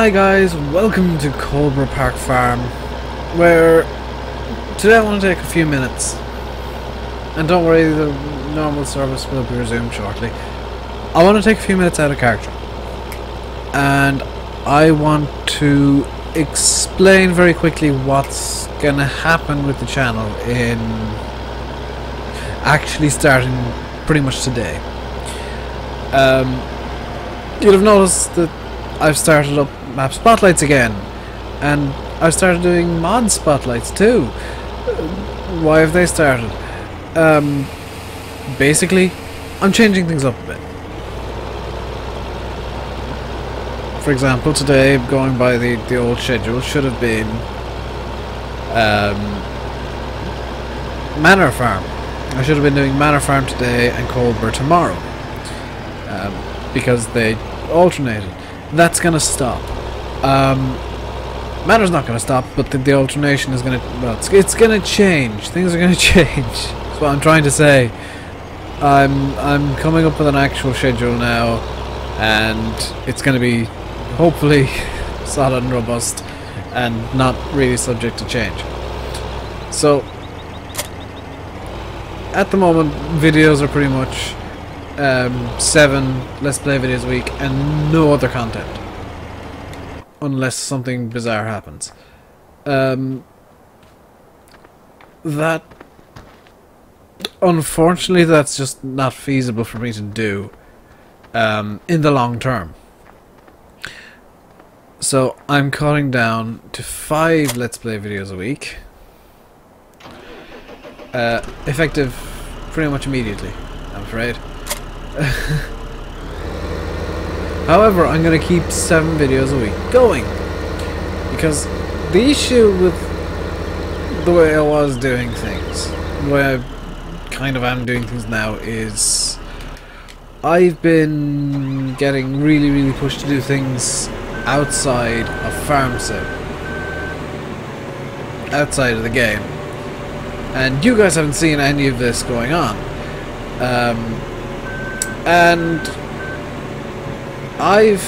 Hi guys, welcome to Coldborough Park Farm, where today I want to take a few minutes, and don't worry, the normal service will be resumed shortly. I want to take a few minutes out of character, and I want to explain very quickly what's going to happen with the channel in actually starting pretty much today. You'll have noticed that I've started up map spotlights again, and I've started doing mod spotlights too. Why have they started? Basically, I'm changing things up a bit. For example, today, going by the old schedule, should have been Manor Farm. I should have been doing Manor Farm today and Coldborough tomorrow, because they alternated. That's gonna stop. Manor's not gonna stop, but the alternation is gonna, well, it's gonna change. Things are gonna change. That's what I'm trying to say. I'm coming up with an actual schedule now, and it's gonna be hopefully solid and robust and not really subject to change. So at the moment, videos are pretty much 7 Let's Play videos a week and no other content, unless something bizarre happens. That, unfortunately, that's just not feasible for me to do in the long term. So I'm cutting down to 5 Let's Play videos a week, effective pretty much immediately, I'm afraid. However, I'm going to keep 7 videos a week going, because the issue with the way I was doing things, the way I kind of am doing things now, is I've been getting really pushed to do things outside of Farm Sim, outside of the game, and you guys haven't seen any of this going on. And I've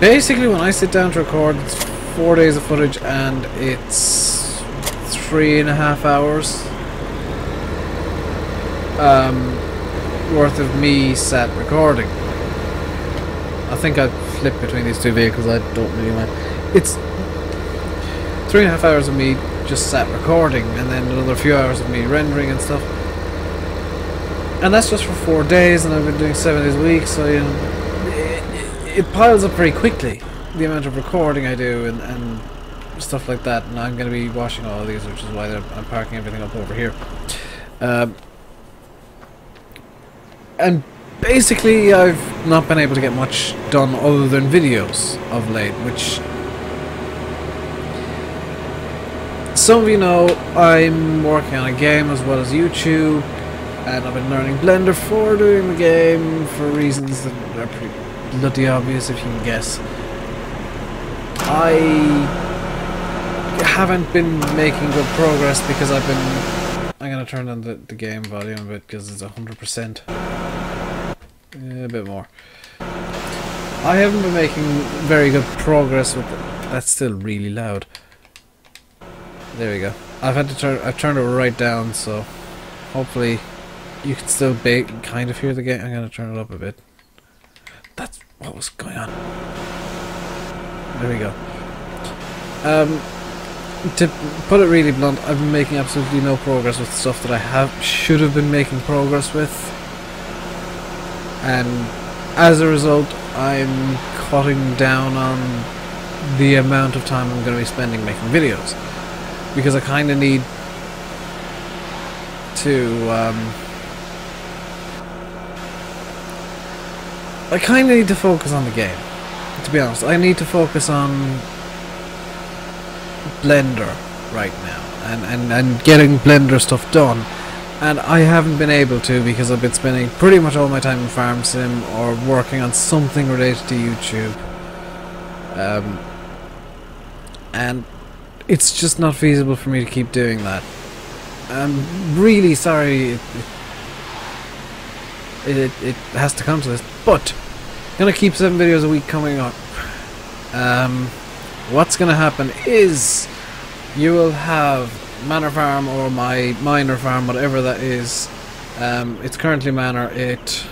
basically, when I sit down to record, it's 4 days of footage and it's 3.5 hours worth of me sat recording. I think I'd flip between these two vehicles, I don't really mind. It's 3.5 hours of me just sat recording, and then another few hours of me rendering and stuff. And that's just for 4 days, and I've been doing 7 days a week, so you know, it piles up very quickly, the amount of recording I do and stuff like that. And I'm going to be washing all of these, which is why I'm parking everything up over here. And basically I've not been able to get much done other than videos of late, which some of you know I'm working on a game as well as YouTube. And I've been learning Blender for doing the game for reasons that are pretty bloody obvious if you can guess. I haven't been making good progress because I've been... I'm going to turn on the game volume a bit because it's 100%. A bit more. I haven't been making very good progress with it. That's still really loud. There we go. I've turned it right down, so hopefully you can still kind of hear the game. I'm going to turn it up a bit. That's what was going on. There we go. To put it really blunt, I've been making absolutely no progress with stuff that I should have been making progress with. And as a result, I'm cutting down on the amount of time I'm going to be spending making videos. Because I kind of need to... I kind of need to focus on the game, to be honest. I need to focus on Blender right now and getting Blender stuff done, and I haven't been able to because I've been spending pretty much all my time in Farm Sim or working on something related to YouTube, and it's just not feasible for me to keep doing that. I'm really sorry it has to come to this, but Gonna keep 7 videos a week coming up. What's gonna happen is you will have Manor Farm or my Minor Farm, whatever that is. It's currently Manor. It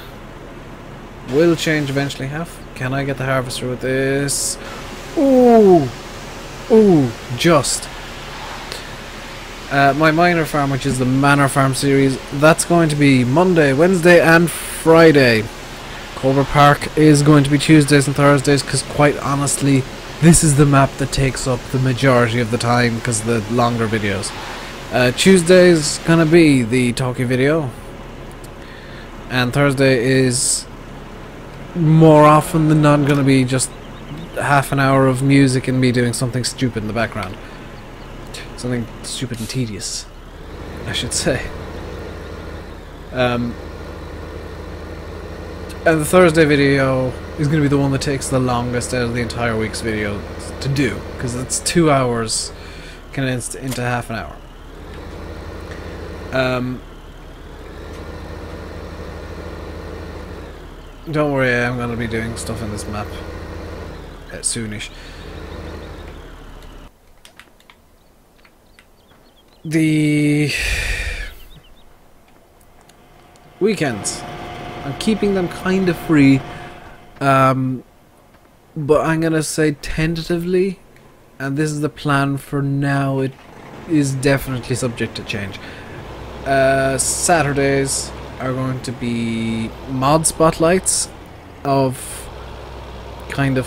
will change eventually. Can I get the harvester with this? Ooh, just. My Minor Farm, which is the Manor Farm series, that's going to be Monday, Wednesday and Friday. Coldborough Park is going to be Tuesdays and Thursdays, because quite honestly, this is the map that takes up the majority of the time because of the longer videos. Tuesday's gonna be the talkie video, and Thursday is more often than not gonna be just half an hour of music and me doing something stupid in the background. Something stupid and tedious, I should say. And the Thursday video is going to be the one that takes the longest out of the entire week's video to do, because it's 2 hours condensed into half an hour. Don't worry, I'm going to be doing stuff in this map soonish. The weekends, I'm keeping them kind of free, but I'm gonna say tentatively, and this is the plan for now, it is definitely subject to change. Saturdays are going to be mod spotlights of kind of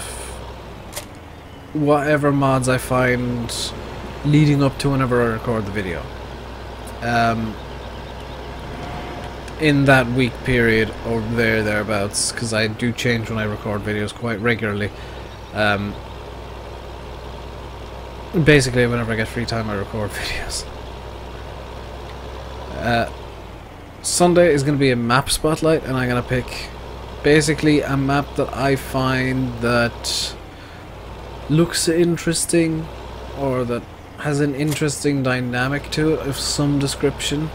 whatever mods I find leading up to whenever I record the video. In that week period or thereabouts, because I do change when I record videos quite regularly. Basically, whenever I get free time, I record videos. Sunday is going to be a map spotlight, and I'm going to pick basically a map that I find that looks interesting, or that has an interesting dynamic to it of some description,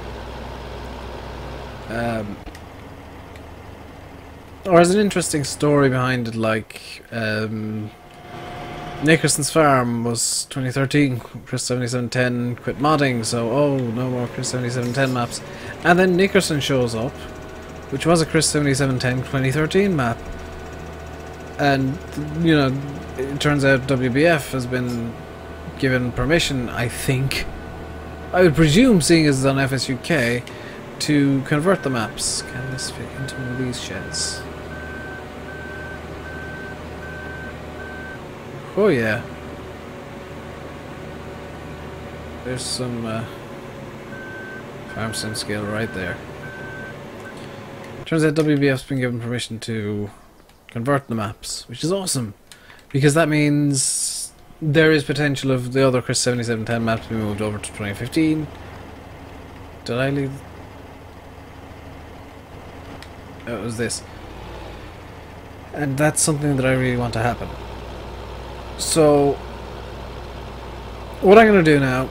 or has an interesting story behind it, like Nickerson's Farm was 2013, Chris 7710 quit modding, so oh, no more Chris 7710 maps, and then Nickerson shows up, which was a Chris 7710 2013 map, and you know, it turns out WBF has been given permission, I think, I would presume, seeing as it's on FSUK, to convert the maps. Can this fit into one of these sheds? Oh yeah. There's some farm sim skill right there. Turns out WBF's been given permission to convert the maps, which is awesome, because that means there is potential of the other Chris 7710 maps to be moved over to 2015. Did I leave? Oh, it was this. And that's something that I really want to happen. So, what I'm going to do now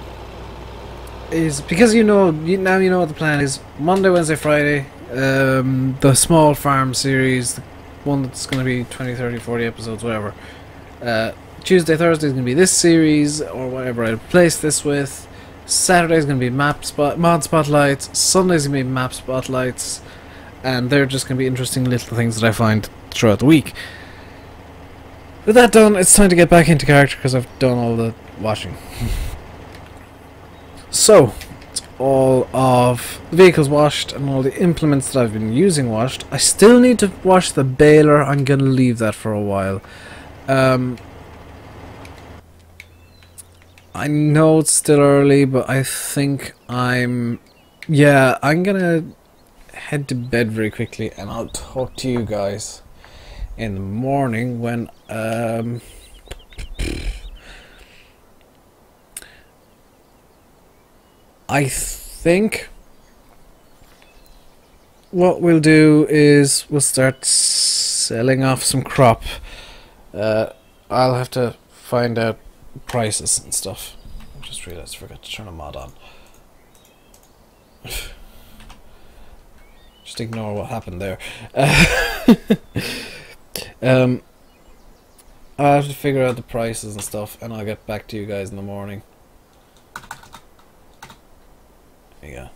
is, because now you know what the plan is, Monday, Wednesday, Friday, the small farm series, the one that's going to be 20, 30, 40 episodes, whatever. Tuesday, Thursday is going to be this series, or whatever I replace this with. Saturday is going to be mod spotlights. Sunday is going to be map spotlights. And they're just going to be interesting little things that I find throughout the week. With that done, it's time to get back into character, because I've done all the washing. So, it's all of the vehicles washed and all the implements that I've been using washed. I still need to wash the baler. I'm going to leave that for a while. I know it's still early, but I think I'm gonna head to bed very quickly, and I'll talk to you guys in the morning when I think what we'll do is we'll start selling off some crop. I'll have to find out prices and stuff. I just realized I forgot to turn a mod on. Just ignore what happened there. Um, I'll have to figure out the prices and stuff, and I'll get back to you guys in the morning. There you go.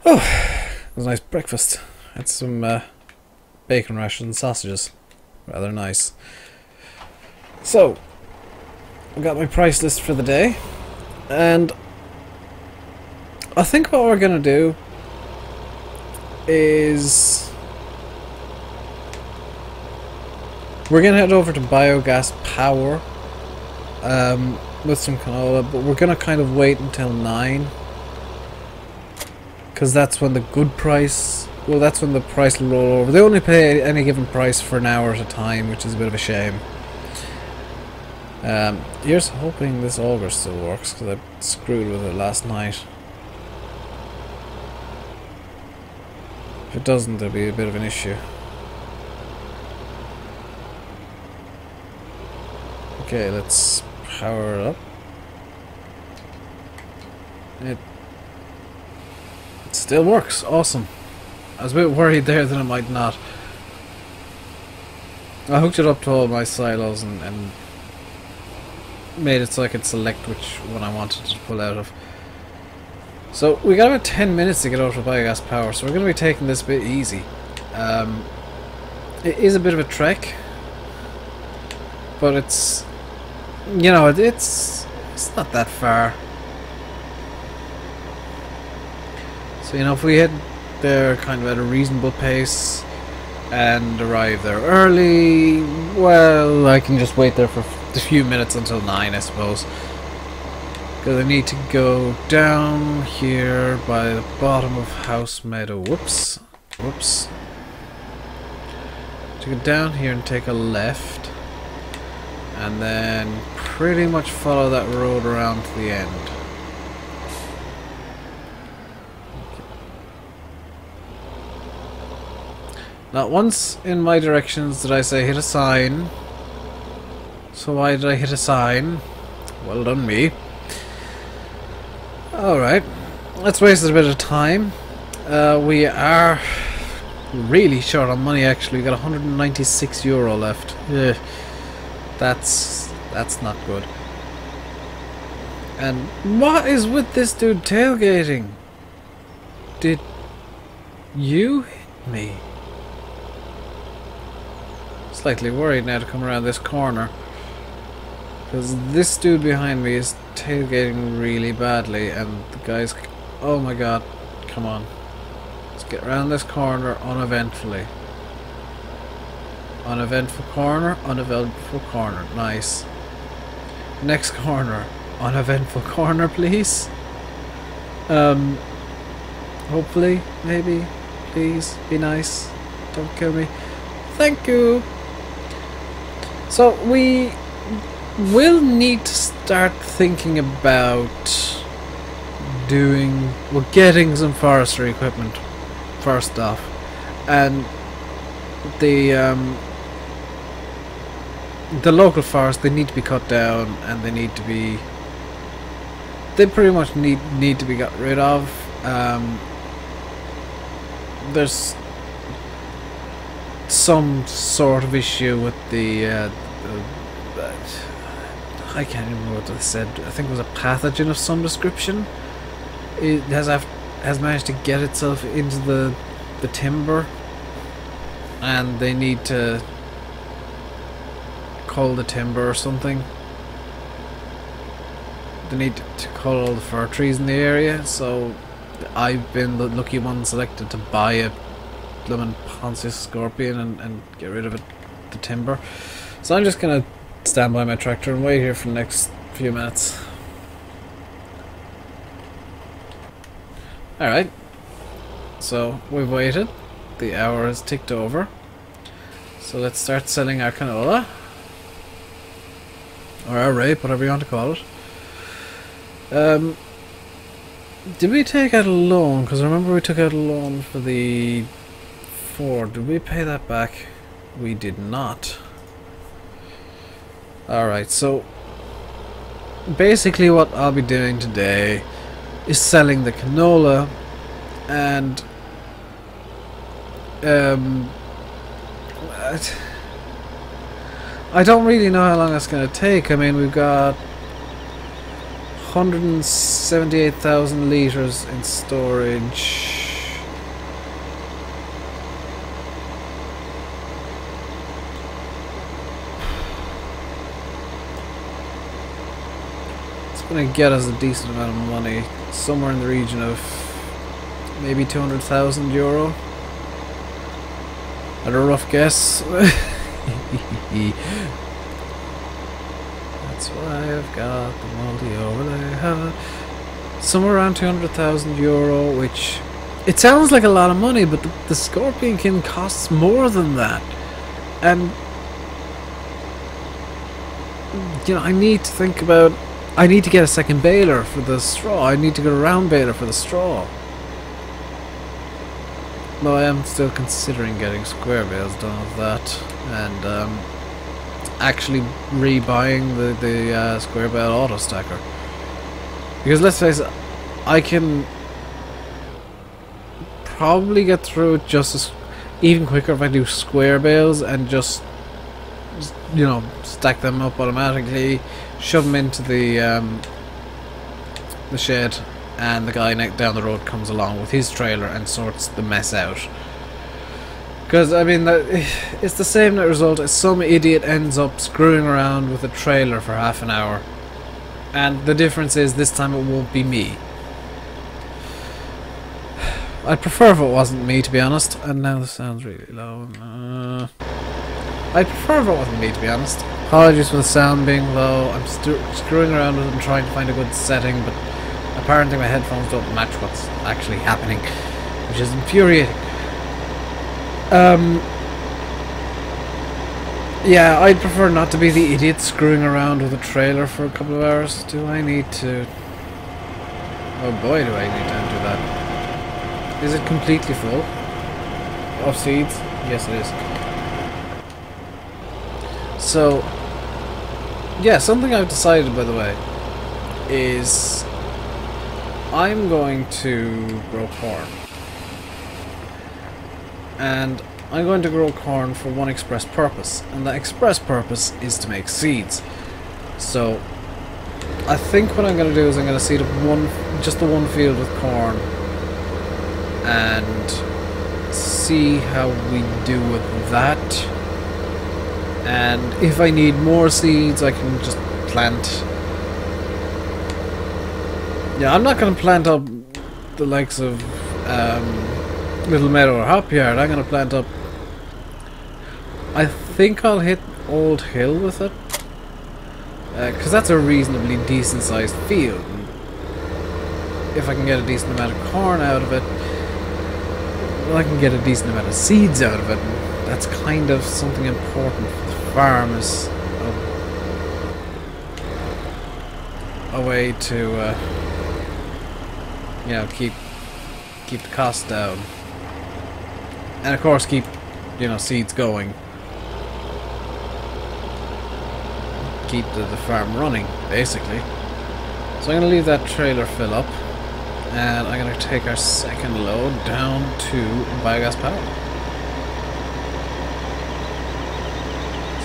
Oh, it was a nice breakfast. Had some bacon rations and sausages. Rather nice. So, I got my price list for the day, and I think what we're gonna do is we're gonna head over to biogas power with some canola, but we're gonna kind of wait until 9, because that's when the good price, well, that's when the price will roll over. They only pay any given price for an hour at a time, which is a bit of a shame. Here's hoping this auger still works, because I screwed with it last night. If it doesn't, there'll be a bit of an issue. Okay, let's power it up. It still works. Awesome. I was a bit worried there that it might not. I hooked it up to all my silos and made it so I could select which one I wanted to pull out of. So we got about 10 minutes to get over to biogas power, so we're going to be taking this a bit easy. It is a bit of a trek, but it's, you know, it's not that far. So, you know, if we head there kind of at a reasonable pace and arrive there early, well, I can just wait there for a few minutes until 9, I suppose. Because I need to go down here by the bottom of House Meadow. Whoops. Whoops. To go down here and take a left. And then pretty much follow that road around to the end. Not once in my directions did I say hit a sign. So why did I hit a sign? Well done me. Alright, let's waste a bit of time. We are really short on money actually. We got €196 left. Ugh. That's not good. And what is with this dude tailgating? Did you hit me? Slightly worried now to come around this corner, because this dude behind me is tailgating really badly, and the guy's, oh my god, come on, let's get around this corner uneventfully. Uneventful corner, uneventful corner, nice. Next corner, uneventful corner, please. Hopefully, maybe, please, be nice, don't kill me, thank you. So we will need to start thinking about getting some forestry equipment first off, and the local forest, they need to be cut down, and they pretty much need to be got rid of. There's some sort of issue with the I can't even remember what they said. I think it was a pathogen of some description. It has managed to get itself into the timber, and they need to cull the timber or something. They need to cull all the fir trees in the area, so I've been the lucky one selected to buy a blooming Pontius Scorpion and get rid of the timber. So I'm just gonna stand by my tractor and wait here for the next few minutes. Alright, so we've waited, the hour has ticked over, so let's start selling our canola, or our rape, whatever you want to call it. Did we take out a loan? Because I remember we took out a loan for the Ford. Did we pay that back? We did not. Alright, so basically what I'll be doing today, is selling the canola, and I don't really know how long that's going to take. I mean, we've got 178,000 litres in storage. It's going to get us a decent amount of money, somewhere in the region of maybe €200,000 at a rough guess. That's why I've got the multi-overlay. Somewhere around €200,000, which it sounds like a lot of money, but the Scorpion King costs more than that. And you know, I need to think about. I need to get a second baler for the straw. I need to get a round baler for the straw. Though I am still considering getting square bales done of that, and actually rebuying the square bale auto stacker. Because let's face it, I can probably get through it even quicker if I do square bales and just you know, stack them up automatically, shove them into the shed, and the guy down the road comes along with his trailer and sorts the mess out. Because I mean, it's the same net result as some idiot ends up screwing around with a trailer for half an hour, and the difference is this time it won't be me. I'd prefer if it wasn't me, to be honest. And now this sounds really low. I'd prefer if it wasn't me, to be honest. Apologies for the sound being low. I'm screwing around with it and trying to find a good setting, but apparently my headphones don't match what's actually happening, which is infuriating. Yeah, I'd prefer not to be the idiot screwing around with a trailer for a couple of hours. Do I need to... Oh boy, do I need to do that. Is it completely full of seeds? Yes, it is. So, yeah, something I've decided, by the way, is I'm going to grow corn. And I'm going to grow corn for one express purpose, and that express purpose is to make seeds. So, I think what I'm going to do is I'm going to seed up just the one field with corn, and see how we do with that. And if I need more seeds, I can just plant. Yeah, I'm not going to plant up the likes of Little Meadow or Hop Yard. I'm going to plant up... I think I'll hit Old Hill with it, because that's a reasonably decent sized field. If I can get a decent amount of corn out of it, well, I can get a decent amount of seeds out of it. And that's kind of something important for the farm, is a way to you know, keep the cost down, and of course keep, you know, seeds going, keep the farm running, basically. So I'm going to leave that trailer fill up, and I'm going to take our second load down to biogas power.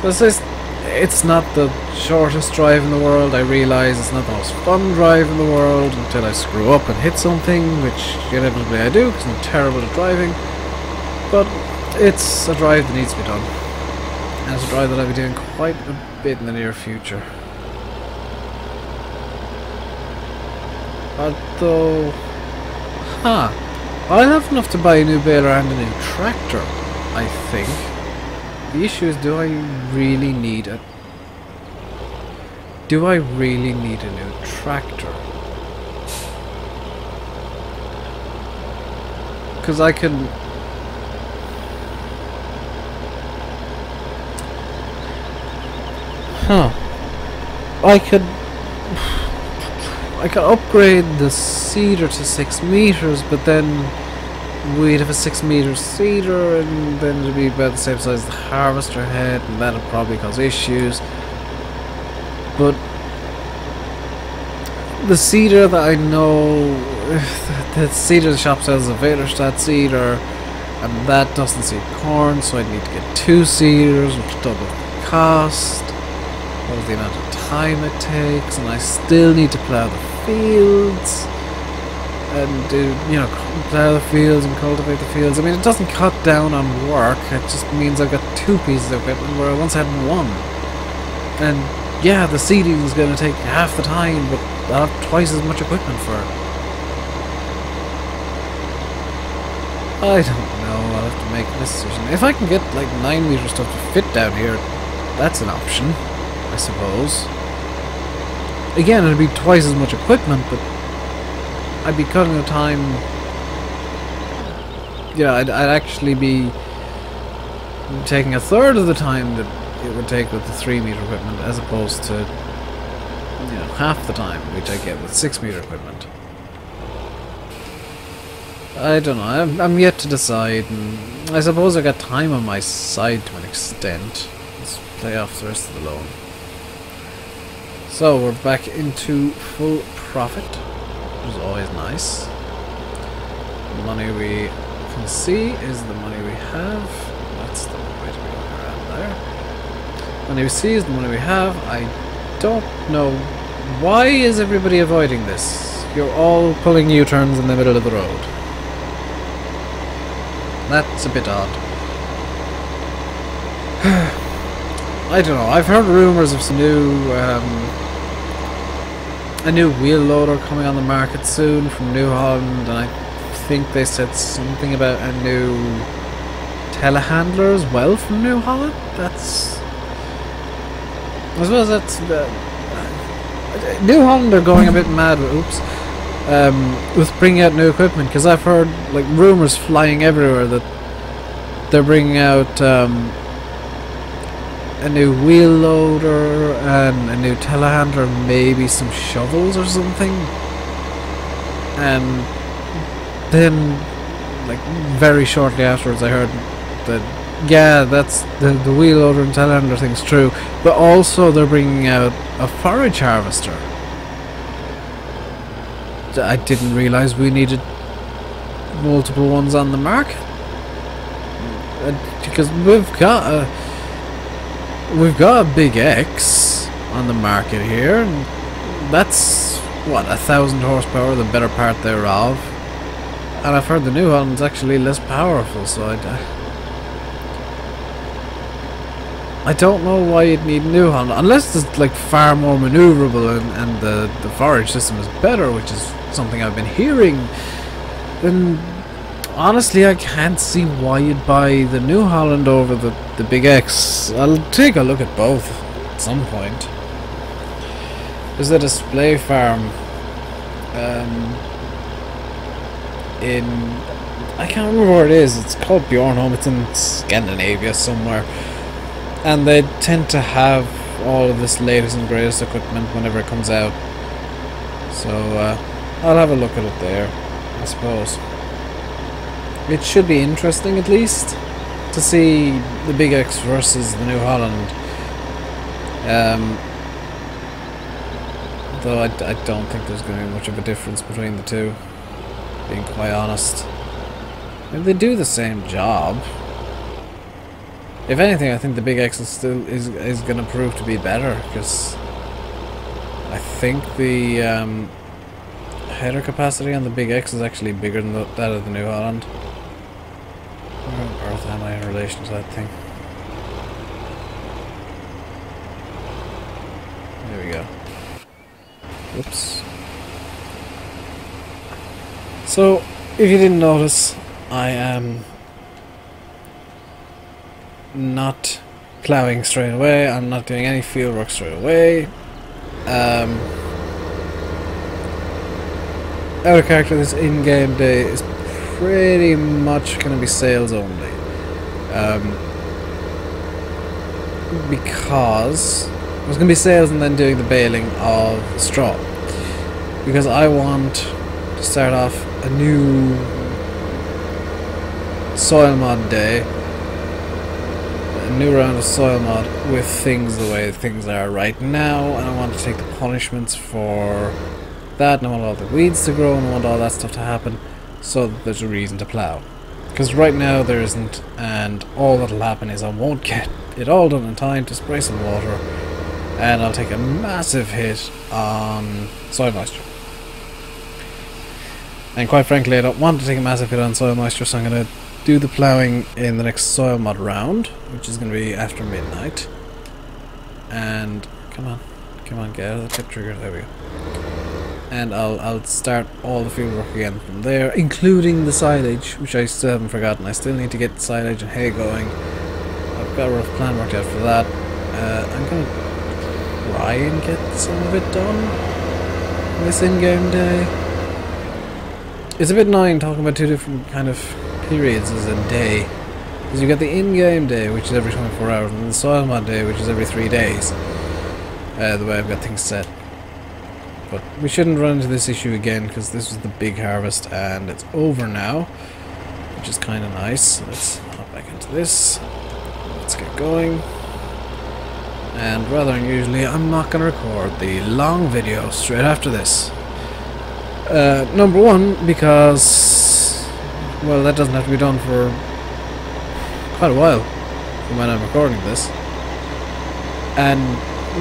So this is, it's not the shortest drive in the world. I realise it's not the most fun drive in the world until I screw up and hit something, which inevitably I do because I'm terrible at driving. But it's a drive that needs to be done, and it's a drive that I'll be doing quite a bit in the near future. Although, I'll have enough to buy a new baler and a new tractor, I think. The issue is, do I really need a new tractor? Because I can... I could upgrade the seeder to 6 meters, but then we'd have a 6 meter seeder, and then it'd be about the same size as the harvester head, and that'd probably cause issues. But the seeder that I know the seeder shop sells a Vaderstadt seeder, and that doesn't seed corn, so I'd need to get 2 seeders, which double the cost, double the amount of time it takes, and I still need to plough the fields, and do, you know, plough the fields and cultivate the fields. I mean, it doesn't cut down on work, it just means I've got 2 pieces of equipment where I once had 1. And yeah, the seeding is going to take half the time, but I'll have twice as much equipment for it. I don't know, I'll have to make this decision. If I can get like 9 meter stuff to fit down here, that's an option, I suppose. Again, it'd be twice as much equipment, but I'd be cutting the time. Yeah, I'd actually be taking a third of the time that it would take with the 3 meter equipment, as opposed to, you know, half the time which I get with 6 meter equipment. I don't know, I'm yet to decide, and I suppose I got time on my side to an extent. Let's play off the rest of the loan. So we're back into full profit, which is always nice. The money we can see is the money we have. That's the way to be around there. Money we see is the money we have. I don't know, why is everybody avoiding this? You're all pulling U-turns in the middle of the road. That's a bit odd. I don't know, I've heard rumours of some new, a new wheel loader coming on the market soon from New Holland, and I think they said something about a new telehandler as well from New Holland. That's... I suppose that's... New Holland are going a bit mad with bringing out new equipment, because I've heard like rumours flying everywhere that they're bringing out a new wheel loader and a new telehandler, maybe some shovels or something. And then, like, very shortly afterwards, I heard that, yeah, that's the wheel loader and telehandler thing's true, but also they're bringing out a forage harvester. I didn't realise we needed multiple ones on the market, because we've got a big X on the market here, and that's what, 1,000 horsepower, the better part thereof. And I've heard the New Holland's actually less powerful, so I don't know why you'd need New Holland, unless it's like far more manoeuvrable and the forage system is better, which is something I've been hearing. Then honestly, I can't see why you'd buy the New Holland over the Big X. I'll take a look at both at some point. There's a display farm in... I can't remember where it is. It's called Bjornholm. It's in Scandinavia somewhere. And they tend to have all of this latest and greatest equipment whenever it comes out. So I'll have a look at it there, I suppose. It should be interesting, at least, to see the Big X versus the New Holland. Though I don't think there's going to be much of a difference between the two, being quite honest. I mean, they do the same job. If anything, I think the Big X is going to prove to be better, because I think the header capacity on the Big X is actually bigger than that of the New Holland. Where on earth am I in relation to that thing? There we go. Whoops. So, if you didn't notice, I am not ploughing straight away. I'm not doing any field work straight away. Out of character, this in-game day is pretty much going to be sales only. Because it was going to be sales and then doing the baling of straw. Because I want to start off a new soil mod day, a new round of soil mod with things the way things are right now, and I want to take the punishments for that, and I want all the weeds to grow, and I want all that stuff to happen, so that there's a reason to plough. Because right now there isn't, and all that'll happen is I won't get it all done in time to spray some water, and I'll take a massive hit on soil moisture. And quite frankly, I don't want to take a massive hit on soil moisture, so I'm going to do the ploughing in the next soil mod round, which is going to be after midnight. And come on, get out of the tip trigger. There we go. And I'll start all the field work again from there, including the silage, which I still haven't forgotten. I still need to get the silage and hay going. I've got a rough plan worked out for that. I'm going to try and get some of it done this in-game day. It's a bit annoying talking about two different kind of periods as a day, because you get the in-game day, which is every 24 hours, and the soil mod day, which is every 3 days. The way I've got things set. But we shouldn't run into this issue again, because this was the big harvest and it's over now, which is kind of nice. Let's hop back into this. Let's get going. And rather unusually, I'm not going to record the long video straight after this. Number one, because, well, that doesn't have to be done for quite a while from when I'm recording this. And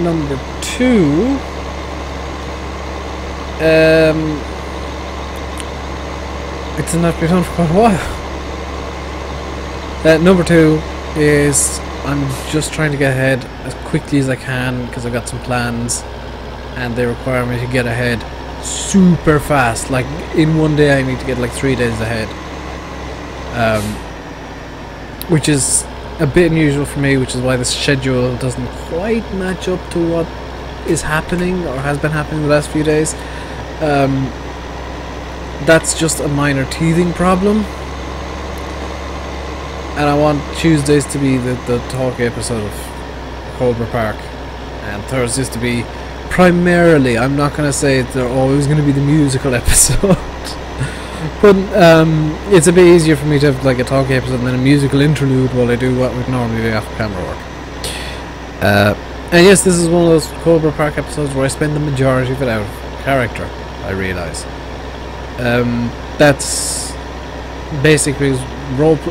number two, it doesn't have to be done for quite a while. Number two is I'm just trying to get ahead as quickly as I can, because I've got some plans and they require me to get ahead super fast. Like in one day I need to get like 3 days ahead, which is a bit unusual for me, which is why the schedule doesn't quite match up to what is happening or has been happening the last few days. That's just a minor teething problem, and I want Tuesdays to be the talk episode of Coldborough Park, and Thursdays to be primarily, I'm not going to say they're always going to be the musical episode, but it's a bit easier for me to have like a talk episode and then a musical interlude while I do what would normally be after camera work. And yes, this is one of those Coldborough Park episodes where I spend the majority of it out of character, I realise. That's basically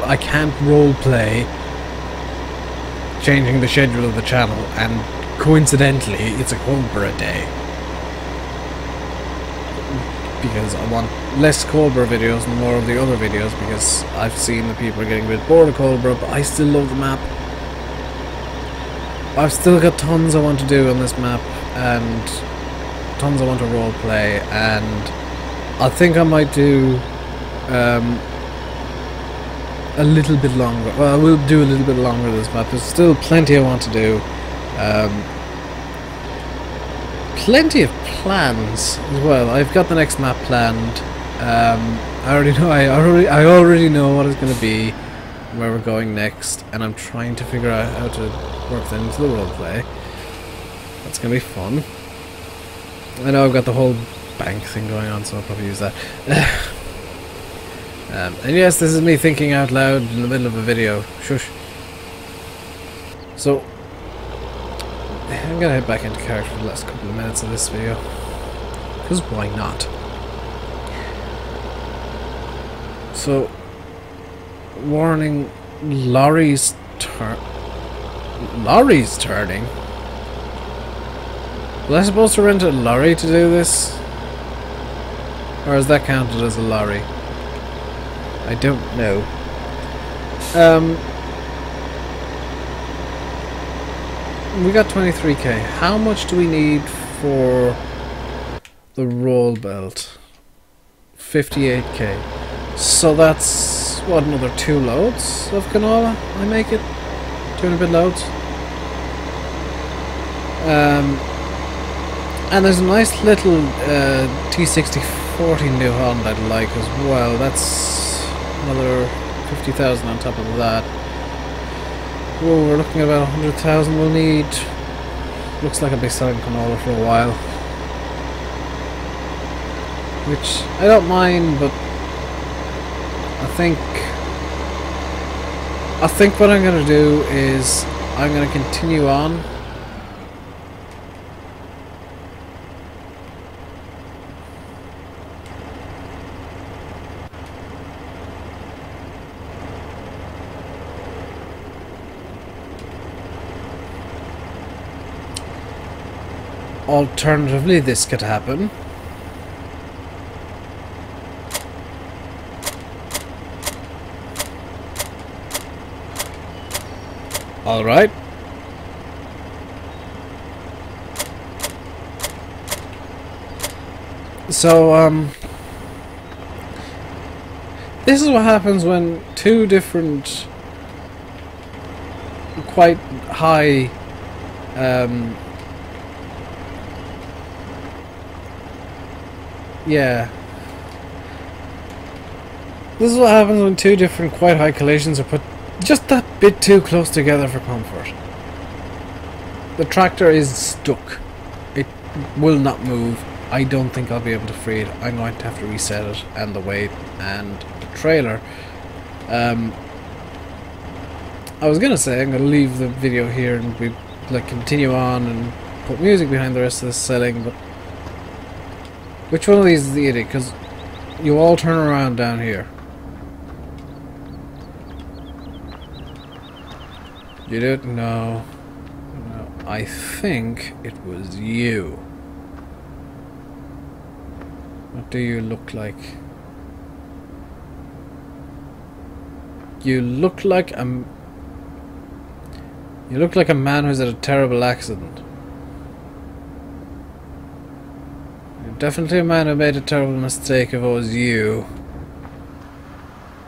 I can't roleplay changing the schedule of the channel, and coincidentally it's a Coldborough day, because I want less Coldborough videos and more of the other videos, because I've seen that people are getting a bit bored of Coldborough, but I still love the map. I've still got tons I want to do on this map, and tons I want to roleplay, and I think I might do a little bit longer. Well, I will do a little bit longer this map. There's still plenty I want to do. Plenty of plans as well. I've got the next map planned. I already know what it's going to be, where we're going next, and I'm trying to figure out how to work that into the roleplay. That's going to be fun. I know I've got the whole bank thing going on, so I'll probably use that. And yes, this is me thinking out loud in the middle of a video. Shush. So, I'm going to head back into character for the last couple of minutes of this video, because why not? So, warning, lorries turning? Was I supposed to rent a lorry to do this? Or is that counted as a lorry? I don't know. We got 23k. How much do we need for the roll belt? 58k. So that's, what, another 2 loads of canola? I make it 2 and a bit loads. And there's a nice little T6040 New Holland I'd like as well. That's another 50,000 on top of that. Whoa, we're looking at about 100,000 we'll need. Looks like I'll be selling canola for a while, which I don't mind, but I think what I'm going to do is I'm going to continue on. Alternatively, this could happen. Alright. So, this is what happens when two different, quite high, yeah. This is what happens when two different quite high collisions are put just that bit too close together for comfort. The tractor is stuck. It will not move. I don't think I'll be able to free it. I'm going to have to reset it, and the weight, and the trailer. I was gonna say I'm gonna leave the video here and we like continue on and put music behind the rest of the selling, but which one of these is the idiot? Because you all turn around down here. You did? No. No. I think it was you. What do you look like? You look like a... You look like a man who's had a terrible accident. You're definitely a man who made a terrible mistake if it was you.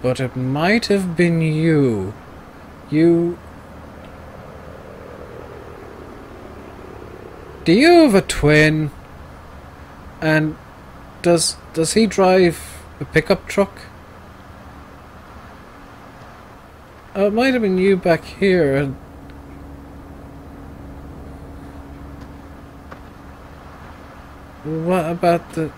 But it might have been you. You... Do you have a twin? And does he drive a pickup truck? Oh, it might have been you back here. And what about the...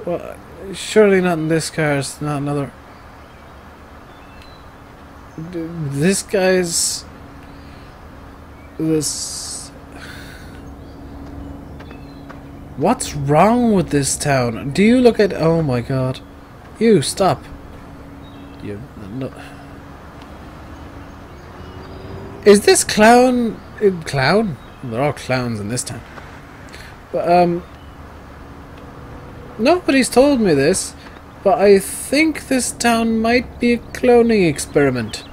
Well, surely not in this car. It's not another... This guy's... This... What's wrong with this town? Do you look at... Oh my god. You, stop. You... No. Is this clown... Clown? They're all clowns in this town. But, nobody's told me this, but I think this town might be a cloning experiment.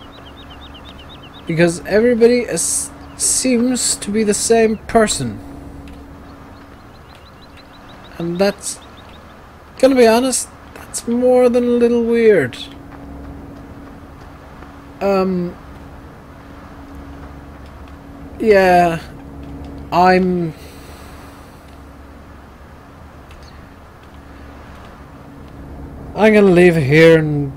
Because everybody seems to be the same person. And that's... Gonna be honest, that's more than a little weird. Yeah, I'm gonna leave it here and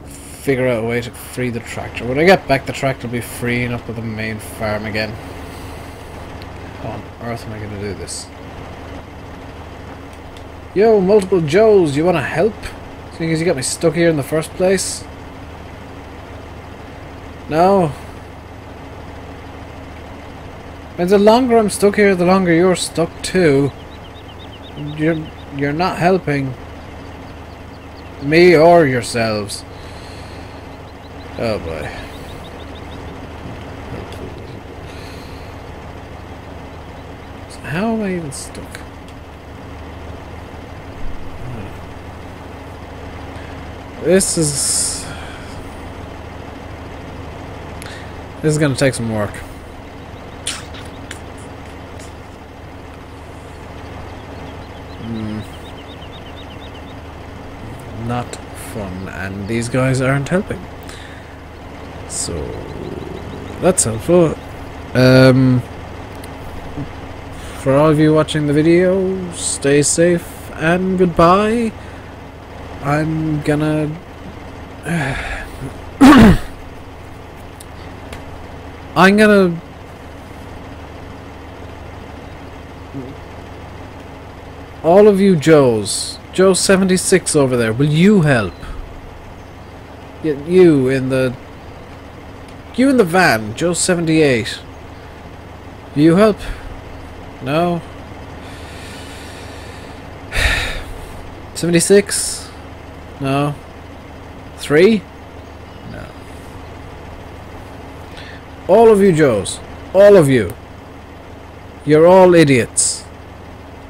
figure out a way to free the tractor. When I get back, the tractor will be freeing up with the main farm again. How on earth am I gonna do this? Yo, multiple Joes, you wanna help? Seeing as you got me stuck here in the first place? No? And the longer I'm stuck here, the longer you're stuck too. You're not helping me or yourselves. Oh boy. So how am I even stuck? This is gonna take some work. Not fun, and these guys aren't helping. So that's helpful. For all of you watching the video, stay safe and goodbye. I'm gonna all of you Joes, Joe 76 over there, will you help? You in the van, Joe 78. Will you help? No? 76? No? 3? No. All of you Joes. All of you. You're all idiots.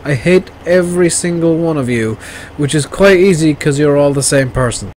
I hate every single one of you, which is quite easy because you're all the same person.